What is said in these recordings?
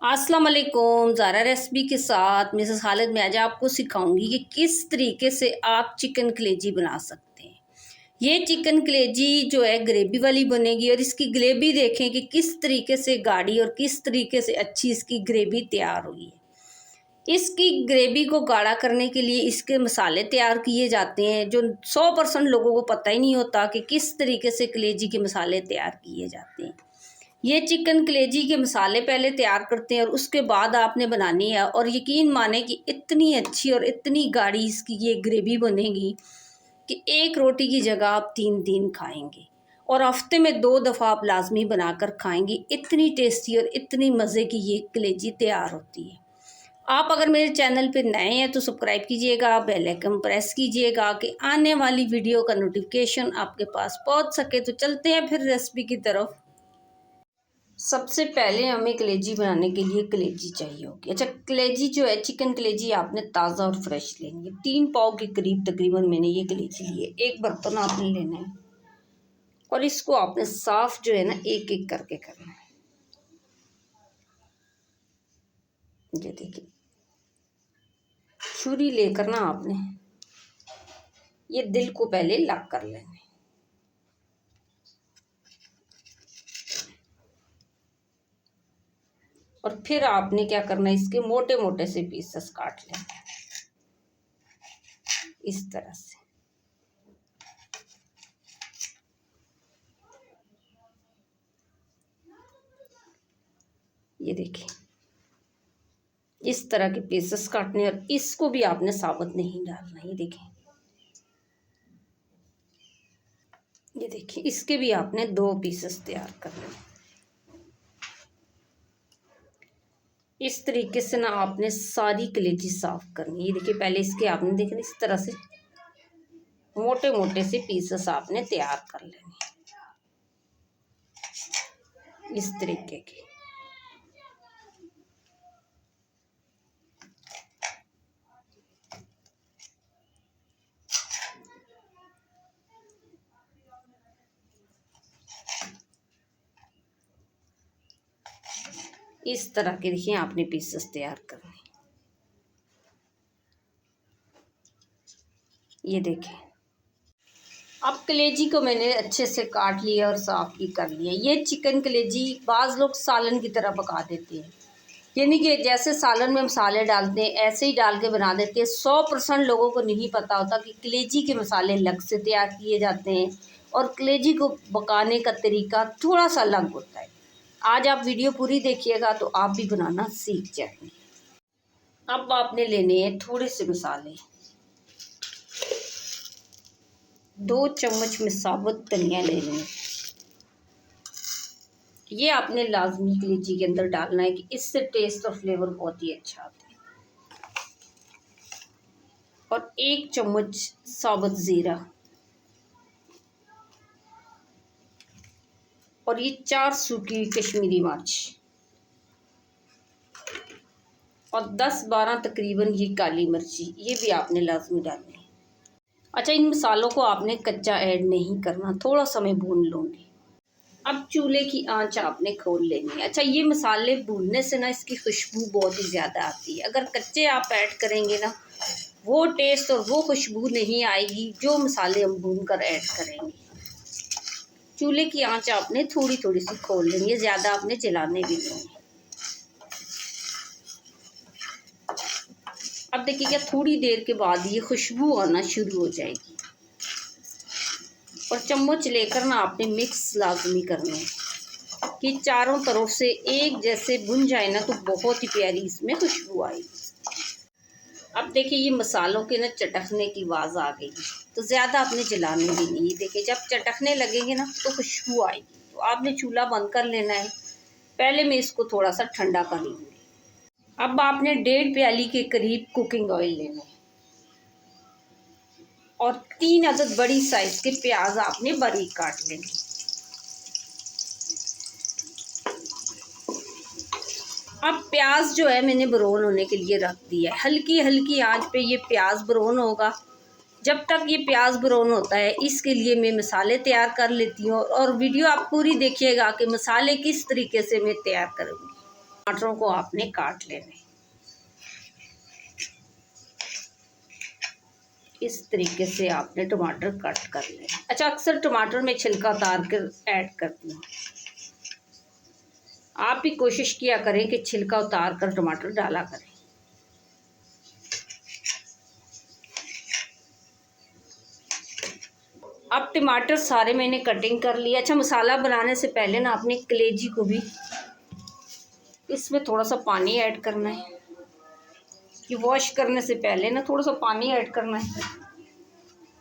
अस्सलाम वालेकुम। ज़ारा रेसिपी के साथ मिसेस खालिद मैं आज आपको सिखाऊंगी कि किस तरीके से आप चिकन कलेजी बना सकते हैं। ये चिकन कलेजी जो है ग्रेवी वाली बनेगी और इसकी ग्रेवी देखें कि किस तरीके से गाढ़ी और किस तरीके से अच्छी इसकी ग्रेवी तैयार हुई है। इसकी ग्रेवी को गाढ़ा करने के लिए इसके मसाले तैयार किए जाते हैं जो 100% लोगों को पता ही नहीं होता कि किस तरीके से कलेजी के मसाले तैयार किए जाते हैं। ये चिकन कलेजी के मसाले पहले तैयार करते हैं और उसके बाद आपने बनानी है, और यकीन माने कि इतनी अच्छी और इतनी गाढ़ी इसकी ये ग्रेवी बनेगी कि एक रोटी की जगह आप 3 दिन खाएंगे और हफ्ते में 2 दफ़ा आप लाजमी बनाकर खाएंगे। इतनी टेस्टी और इतनी मज़े की ये कलेजी तैयार होती है। आप अगर मेरे चैनल पे नए हैं तो सब्सक्राइब कीजिएगा, बेल आइकन प्रेस कीजिएगा कि आने वाली वीडियो का नोटिफिकेशन आपके पास पहुंच सके। तो चलते हैं फिर रेसिपी की तरफ। सबसे पहले हमें कलेजी बनाने के लिए कलेजी चाहिए होगी। अच्छा, कलेजी जो है चिकन कलेजी आपने ताज़ा और फ्रेश लेनी है। 3 पाव के करीब तकरीबन मैंने ये कलेजी ली है। एक बर्तन आपने लेना है और इसको आपने साफ जो है ना एक एक करके करना है। ये देखिए, छुरी लेकर ना आपने ये दिल को पहले लग कर लेना है। और फिर आपने क्या करना है, इसके मोटे मोटे से पीसेस काट लेने हैं इस तरह से। ये देखिए, इस तरह के पीसेस काटने, और इसको भी आपने साबुत नहीं डालना। ये देखिए, ये देखिए, इसके भी आपने 2 पीसेस तैयार करने हैं। इस तरीके से ना आपने सारी कलेजी साफ करनी है। ये देखिए, पहले इसके आपने देखना इस तरह से मोटे मोटे से पीसेस आपने तैयार कर लेने इस तरीके के। इस तरह के देखिए आपने पीसेस तैयार करने। ये देखिए, अब कलेजी को मैंने अच्छे से काट लिया और साफ भी कर लिया। ये चिकन कलेजी बाज़ लोग सालन की तरह पका देते हैं, यानी कि जैसे सालन में मसाले डालते हैं ऐसे ही डाल के बना देते हैं। 100% लोगों को नहीं पता होता कि कलेजी के मसाले अलग से तैयार किए जाते हैं और कलेजी को पकाने का तरीका थोड़ा सा अलग होता है। आज आप वीडियो पूरी देखिएगा तो आप भी बनाना सीख जाएंगे। अब आपने लेने हैं थोड़े से मसाले। 2 चम्मच में साबुत धनिया ले लें। ये आपने लाजमी कलेजी के अंदर डालना है कि इससे टेस्ट और फ्लेवर बहुत ही अच्छा आता है। और 1 चम्मच साबुत ज़ीरा, और ये 4 सूखी कश्मीरी मिर्च, और 10-12 तकरीबन ये काली मिर्ची, ये भी आपने लाजमी डालनी है। अच्छा, इन मसालों को आपने कच्चा ऐड नहीं करना, थोड़ा सा मैं भून लूँगी। अब चूल्हे की आंच आपने खोल लेनी है। अच्छा, ये मसाले भूनने से ना इसकी खुशबू बहुत ही ज़्यादा आती है। अगर कच्चे आप ऐड करेंगे ना, वो टेस्ट और वो खुशबू नहीं आएगी जो मसाले हम भून कर ऐड करेंगे। चूल्हे की आंच आपने थोड़ी थोड़ी सी खोल लेनी है, ज़्यादा आपने जलाने भी नहीं है। अब देखिएगा, थोड़ी देर के बाद ये खुशबू आना शुरू हो जाएगी और चम्मच लेकर ना आपने मिक्स लाजमी करना है कि चारों तरफ से एक जैसे भुन जाए ना, तो बहुत ही प्यारी इसमें खुशबू आएगी। अब देखिए, ये मसालों के ना चटकने की आवाज़ आ गई, तो ज़्यादा आपने जलाने भी नहीं। देखिए, जब चटकने लगेंगे ना तो खुशबू आएगी, तो आपने चूल्हा बंद कर लेना है। पहले मैं इसको थोड़ा सा ठंडा कर लूँगी। अब आपने 1.5 प्याली के करीब कुकिंग ऑयल लेना है और 3 अदद बड़ी साइज के प्याज आपने बारीक काट लेने। अब प्याज जो है मैंने ब्राउन होने के लिए रख दिया है। हल्की हल्की आंच पे ये प्याज ब्राउन होगा। जब तक ये प्याज ब्राउन होता है इसके लिए मैं मसाले तैयार कर लेती हूँ, और वीडियो आप पूरी देखिएगा कि मसाले किस तरीके से मैं तैयार करूँगी। टमाटरों को आपने काट लेना है। इस तरीके से आपने टमाटर कट कर लेना। अच्छा, अक्सर टमाटर में छिलका उतार कर ऐड करती हूँ, आप भी कोशिश किया करें कि छिलका उतार कर टमाटर डाला करें। अब टमाटर सारे मैंने कटिंग कर लिया। अच्छा, मसाला बनाने से पहले ना आपने कलेजी को भी इसमें थोड़ा सा पानी ऐड करना है, कि वॉश करने से पहले ना थोड़ा सा पानी ऐड करना है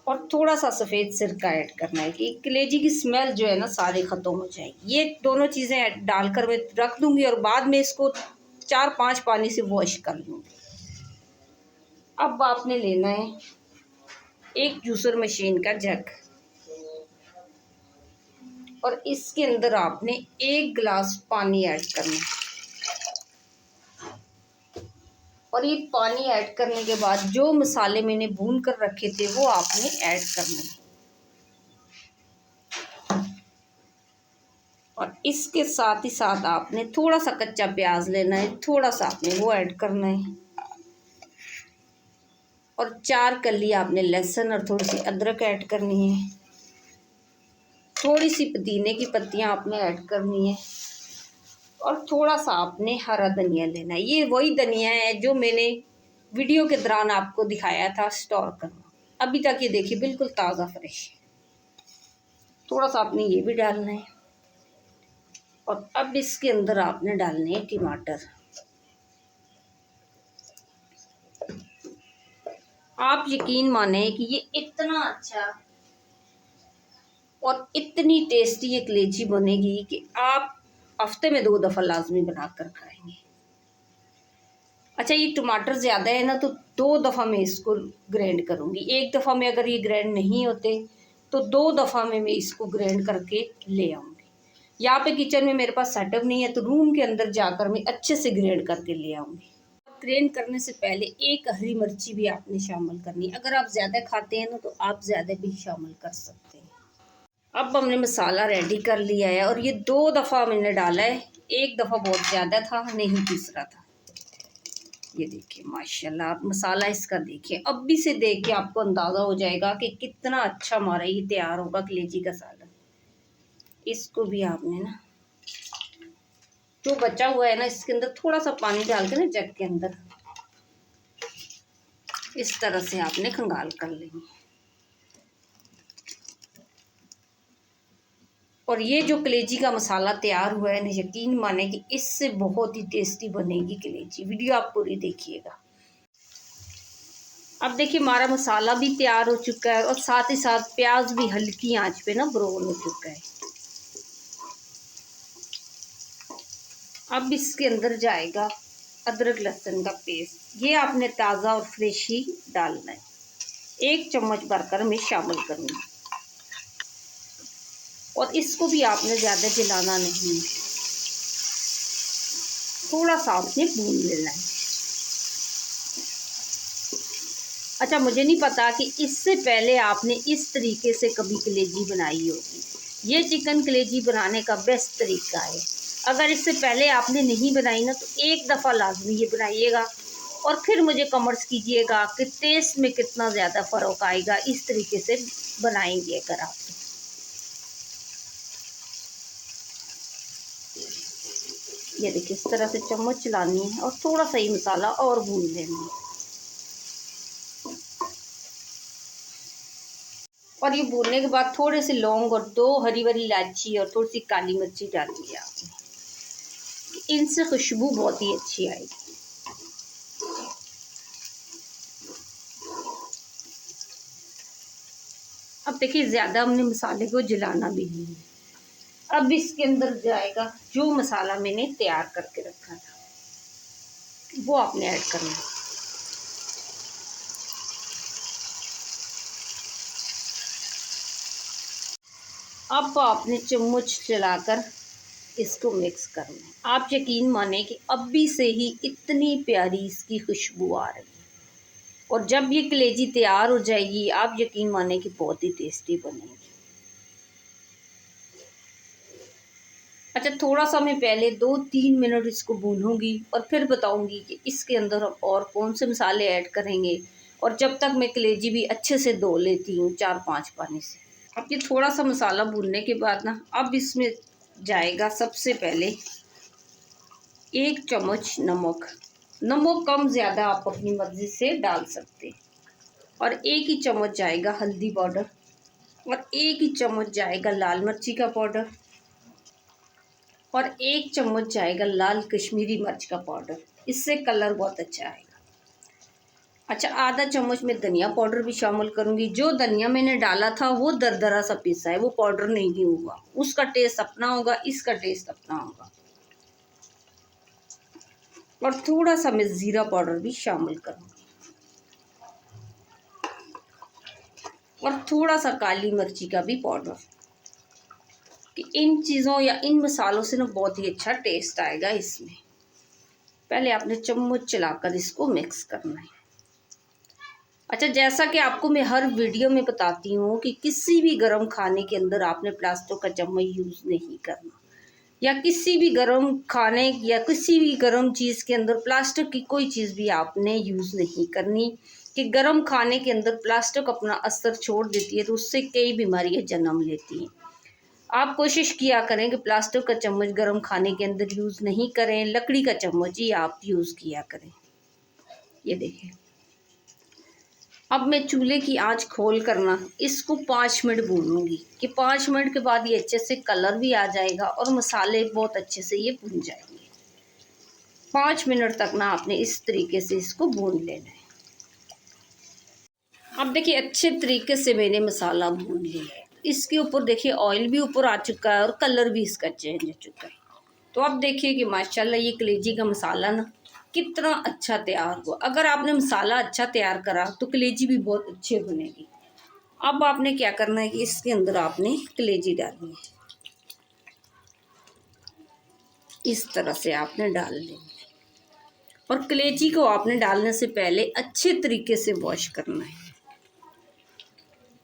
और थोड़ा सा सफ़ेद सिरका ऐड करना है, कि कलेजी की स्मेल जो है ना सारी ख़त्म हो जाएगी। ये दोनों चीज़ें डालकर मैं रख दूँगी और बाद में इसको 4-5 पानी से वॉश कर लूँगी। अब आपने लेना है एक जूसर मशीन का जग और इसके अंदर आपने 1 गिलास पानी ऐड करना है। और ये पानी ऐड करने के बाद जो मसाले मैंने भून कर रखे थे वो आपने ऐड करने हैं। और इसके साथ ही साथ आपने थोड़ा सा कच्चा प्याज लेना है, थोड़ा सा आपने वो ऐड करना है। और 4 कली आपने लहसुन और थोड़ी सी अदरक ऐड करनी है। थोड़ी सी पुदीने की पत्तियां आपने ऐड करनी है और थोड़ा सा आपने हरा धनिया लेना है। ये वही धनिया है जो मैंने वीडियो के दौरान आपको दिखाया था स्टोर करना। अभी तक ये देखिए बिल्कुल ताज़ा फ्रेश है। थोड़ा सा आपने ये भी डालना है। और अब इसके अंदर आपने डालने हैं टमाटर। आप यकीन माने कि ये इतना अच्छा और इतनी टेस्टी ये कलेजी बनेगी कि आप हफ्ते में 2 दफ़ा लाजमी बनाकर खाएंगे। अच्छा, ये टमाटर ज़्यादा है ना तो 2 दफ़ा मैं इसको ग्राइंड करूँगी। 1 दफ़ा में अगर ये ग्राइंड नहीं होते तो 2 दफ़ा में मैं इसको ग्राइंड करके ले आऊँगी। यहाँ पे किचन में मेरे पास सेटअप नहीं है तो रूम के अंदर जाकर मैं अच्छे से ग्राइंड करके ले आऊँगी। ग्राइंड करने से पहले 1 हरी मिर्ची भी आपने शामिल करनी है। अगर आप ज़्यादा खाते हैं ना तो आप ज़्यादा भी शामिल कर सकते हैं। अब हमने मसाला रेडी कर लिया है और ये 2 दफ़ा मैंने डाला है। 1 दफ़ा बहुत ज़्यादा था, नहीं पीस रहा था। ये देखिए माशाल्लाह, आप मसाला इसका देखिए, अभी से देख के आपको अंदाज़ा हो जाएगा कि कितना अच्छा हमारा ये तैयार होगा कलेजी का सालन। इसको भी आपने ना जो बचा हुआ है ना इसके अंदर थोड़ा सा पानी डाल के ना जग के अंदर इस तरह से आपने खंगाल कर लेंगे। और ये जो कलेजी का मसाला तैयार हुआ है ना, यकीन माने कि इससे बहुत ही टेस्टी बनेगी कलेजी। वीडियो आप पूरी देखिएगा। अब देखिए हमारा मसाला भी तैयार हो चुका है और साथ ही साथ प्याज भी हल्की आंच पे ना ब्राउन हो चुका है। अब इसके अंदर जाएगा अदरक लहसुन का पेस्ट। ये आपने ताज़ा और फ्रेश ही डालना है। 1 चम्मच भरकर मैं शामिल करूँगी और इसको भी आपने ज़्यादा जलाना नहीं है, थोड़ा सा आपने भून लेना है। अच्छा, मुझे नहीं पता कि इससे पहले आपने इस तरीके से कभी कलेजी बनाई होगी। ये चिकन कलेजी बनाने का बेस्ट तरीका है। अगर इससे पहले आपने नहीं बनाई ना तो 1 दफ़ा लाजमी ये बनाइएगा और फिर मुझे कमेंट्स कीजिएगा कि टेस्ट में कितना ज़्यादा फ़र्क आएगा इस तरीके से बनाएंगे अगर आप। ये देखिए इस तरह से चम्मच चलानी है और थोड़ा सा ही मसाला और भून लेना है। और ये भूनने के बाद थोड़े से लौंग और 2 हरी इलायची और थोड़ी सी काली मिर्ची डाली है आपने। इनसे खुशबू बहुत ही अच्छी आएगी। अब देखिए ज़्यादा हमने मसाले को जलाना भी नहीं है। अब इसके अंदर जाएगा जो मसाला मैंने तैयार करके रखा था वो आपने ऐड करना है। अब आपने चम्मच चलाकर इसको मिक्स करना है। आप यकीन माने कि अभी से ही इतनी प्यारी इसकी खुशबू आ रही है और जब ये कलेजी तैयार हो जाएगी आप यकीन माने कि बहुत ही टेस्टी बनेगी। अच्छा, थोड़ा सा मैं पहले 2-3 मिनट इसको भूनूंगी और फिर बताऊंगी कि इसके अंदर हम और कौन से मसाले ऐड करेंगे। और जब तक मैं कलेजी भी अच्छे से धो लेती हूँ 4-5 पानी से। अब ये थोड़ा सा मसाला भूनने के बाद ना, अब इसमें जाएगा सबसे पहले 1 चम्मच नमक। नमक कम ज़्यादा आप अपनी मर्ज़ी से डाल सकते हैं। और 1 ही चम्मच जाएगा हल्दी पाउडर। और 1 ही चम्मच जाएगा लाल मिर्ची का पाउडर। और 1 चम्मच जाएगा लाल कश्मीरी मिर्च का पाउडर। इससे कलर बहुत अच्छा आएगा। अच्छा, आधा चम्मच में धनिया पाउडर भी शामिल करूँगी। जो धनिया मैंने डाला था वो दरदरा सा पीसा है, वो पाउडर नहीं होगा। उसका टेस्ट अपना होगा, इसका टेस्ट अपना होगा। और थोड़ा सा मैं ज़ीरा पाउडर भी शामिल करूँगी। और थोड़ा सा काली मिर्ची का भी पाउडर। कि इन चीज़ों या इन मसालों से ना बहुत ही अच्छा टेस्ट आएगा इसमें। पहले आपने चम्मच चलाकर इसको मिक्स करना है। अच्छा, जैसा कि आपको मैं हर वीडियो में बताती हूँ कि किसी भी गरम खाने के अंदर आपने प्लास्टिक का चम्मच यूज़ नहीं करना। या किसी भी गरम खाने या किसी भी गरम चीज़ के अंदर प्लास्टिक की कोई चीज़ भी आपने यूज़ नहीं करनी। कि गरम खाने के अंदर प्लास्टिक अपना असर छोड़ देती है, तो उससे कई बीमारियां जन्म लेती हैं। आप कोशिश किया करें कि प्लास्टिक का चम्मच गरम खाने के अंदर यूज़ नहीं करें, लकड़ी का चम्मच ही आप यूज़ किया करें। ये देखिए, अब मैं चूल्हे की आंच खोल करना इसको 5 मिनट भूनूंगी। कि 5 मिनट के बाद ये अच्छे से कलर भी आ जाएगा और मसाले बहुत अच्छे से ये भून जाएंगे। 5 मिनट तक ना आपने इस तरीके से इसको भून लेना है। अब देखिए, अच्छे तरीके से मैंने मसाला भून लिया है। इसके ऊपर देखिए ऑयल भी ऊपर आ चुका है और कलर भी इसका चेंज हो चुका है। तो अब देखिए कि माशाल्लाह ये कलेजी का मसाला ना कितना अच्छा तैयार हुआ। अगर आपने मसाला अच्छा तैयार करा तो कलेजी भी बहुत अच्छे बनेगी। अब आपने क्या करना है कि इसके अंदर आपने कलेजी डालनी है। इस तरह से आपने डाल लेनी है। और कलेजी को आपने डालने से पहले अच्छे तरीके से वॉश करना है।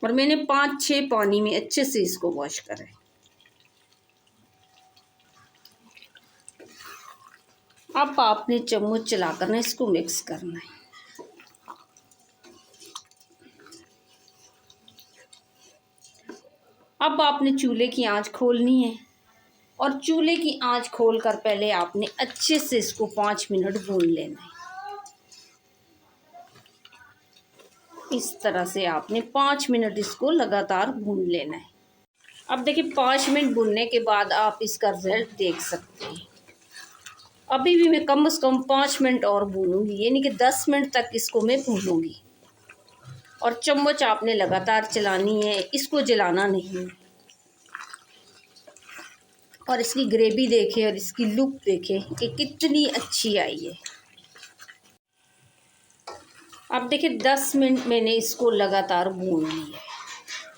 और मैंने 5-6 पानी में अच्छे से इसको वॉश करा है। अब आपने चम्मच चलाकर ना इसको मिक्स करना है। अब आपने चूल्हे की आंच खोलनी है। और चूल्हे की आंच खोलकर पहले आपने अच्छे से इसको 5 मिनट भून लेना है। इस तरह से आपने 5 मिनट इसको लगातार भून लेना है। अब देखिए, 5 मिनट भूनने के बाद आप इसका रिजल्ट देख सकते हैं। अभी भी मैं कम से कम 5 मिनट और भूनूंगी, यानी कि 10 मिनट तक इसको मैं भूनूंगी। और चम्मच आपने लगातार चलानी है, इसको जलाना नहीं है। और इसकी ग्रेवी देखें और इसकी लुक देखें कि कितनी अच्छी आई है। अब देखिए, 10 मिनट मैंने इसको लगातार भून लिया है।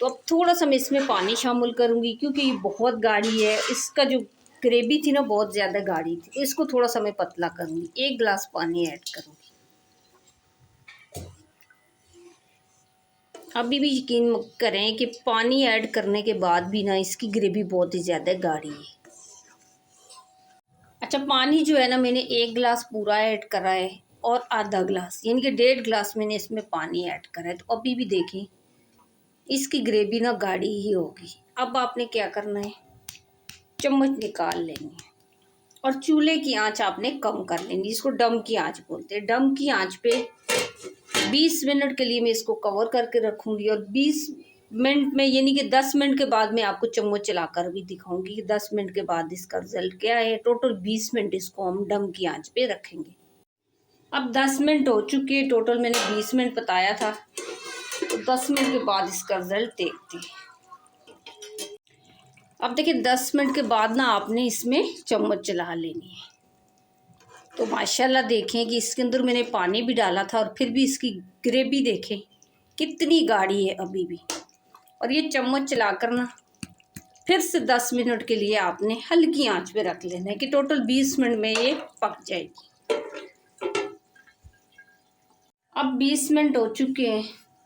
तो अब थोड़ा सा मैं इसमें पानी शामिल करूँगी, क्योंकि ये बहुत गाढ़ी है। इसका जो ग्रेवी थी ना बहुत ज़्यादा गाढ़ी थी, तो इसको थोड़ा सा मैं पतला करूँगी। 1 गिलास पानी ऐड करूँगी। अभी भी यकीन करें कि पानी ऐड करने के बाद भी ना इसकी ग्रेवी बहुत ही ज़्यादा गाढ़ी है। अच्छा, पानी जो है ना मैंने 1 गिलास पूरा ऐड करा है और आधा गिलास यानी कि 1.5 गिलास मैंने इसमें पानी ऐड करा है। तो अभी भी देखें इसकी ग्रेवी ना गाढ़ी ही होगी। अब आपने क्या करना है, चम्मच निकाल लेनी है। और चूल्हे की आंच आपने कम कर लेनी, इसको डम की आंच बोलते हैं। डम की आंच पे 20 मिनट के लिए मैं इसको कवर करके रखूँगी। और 20 मिनट में यानी कि 10 मिनट के बाद मैं आपको चम्मच चलाकर भी दिखाऊंगी कि 10 मिनट के बाद इसका रिजल्ट क्या है। टोटल 20 मिनट इसको हम डम की आंच पे रखेंगे। अब 10 मिनट हो चुके हैं, टोटल मैंने 20 मिनट बताया था। तो 10 मिनट के बाद इसका रिजल्ट देखते हैं। अब देखिए, 10 मिनट के बाद ना आपने इसमें चम्मच चला लेनी है। तो माशाल्लाह देखें कि इसके अंदर मैंने पानी भी डाला था और फिर भी इसकी ग्रेवी देखें कितनी गाढ़ी है अभी भी। और ये चम्मच चलाकर ना फिर से 10 मिनट के लिए आपने हल्की आंच पे रख लेना है कि टोटल 20 मिनट में ये पक जाएगी। अब 20 मिनट हो चुके हैं।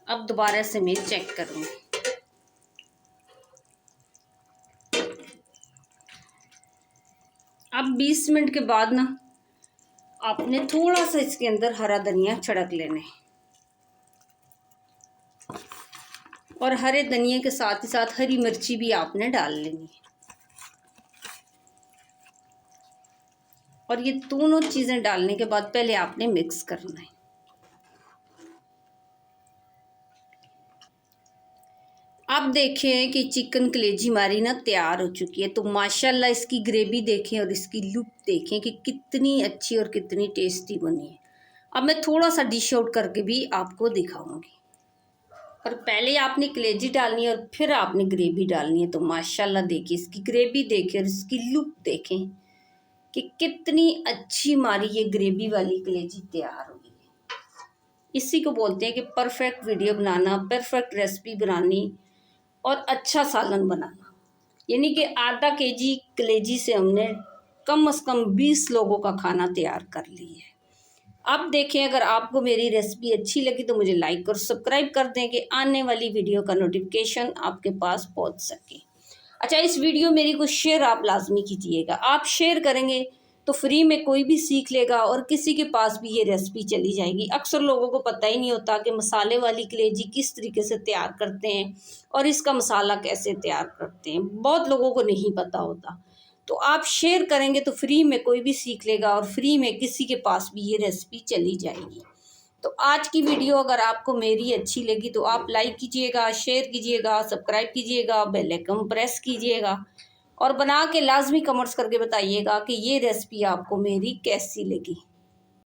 अब दोबारा से मैं चेक करूँगी। अब 20 मिनट के बाद ना आपने थोड़ा सा इसके अंदर हरा धनिया छिड़क लेना है, और हरे धनिया के साथ ही साथ हरी मिर्ची भी आपने डाल लेनी है। और ये दोनों चीज़ें डालने के बाद पहले आपने मिक्स करना है। आप देखें कि चिकन कलेजी हमारी ना तैयार हो चुकी है। तो माशाल्लाह इसकी ग्रेवी देखें और इसकी लुक देखें कि कितनी अच्छी और कितनी टेस्टी बनी है। अब मैं थोड़ा सा डिश आउट करके भी आपको दिखाऊंगी। और पहले आपने कलेजी डालनी है और फिर आपने ग्रेवी डालनी है। तो माशाल्लाह देखिए इसकी ग्रेवी देखें और इसकी लुक देखें कि कितनी अच्छी हमारी ये ग्रेवी वाली कलेजी तैयार हो गई है। इसी को बोलते हैं कि परफेक्ट वीडियो बनाना, परफेक्ट रेसिपी बनानी और अच्छा सालन बनाना। यानी कि आधा केजी कलेजी से हमने कम से कम 20 लोगों का खाना तैयार कर लिया है। अब देखें, अगर आपको मेरी रेसिपी अच्छी लगी तो मुझे लाइक और सब्सक्राइब कर दें कि आने वाली वीडियो का नोटिफिकेशन आपके पास पहुंच सके। अच्छा, इस वीडियो मेरी को शेयर आप लाजमी कीजिएगा। आप शेयर करेंगे तो फ्री में कोई भी सीख लेगा और किसी के पास भी ये रेसिपी चली जाएगी। अक्सर लोगों को पता ही नहीं होता कि मसाले वाली कलेजी किस तरीके से तैयार करते हैं और इसका मसाला कैसे तैयार करते हैं, बहुत लोगों को नहीं पता होता। तो आप शेयर करेंगे तो फ्री में कोई भी सीख लेगा और फ्री में किसी के पास भी ये रेसिपी चली जाएगी। तो आज की वीडियो अगर आपको मेरी अच्छी लगी तो आप लाइक कीजिएगा, शेयर कीजिएगा, सब्सक्राइब कीजिएगा, बेल आइकन प्रेस कीजिएगा और बना के लाजमी कमेंट्स करके बताइएगा कि ये रेसिपी आपको मेरी कैसी लगी।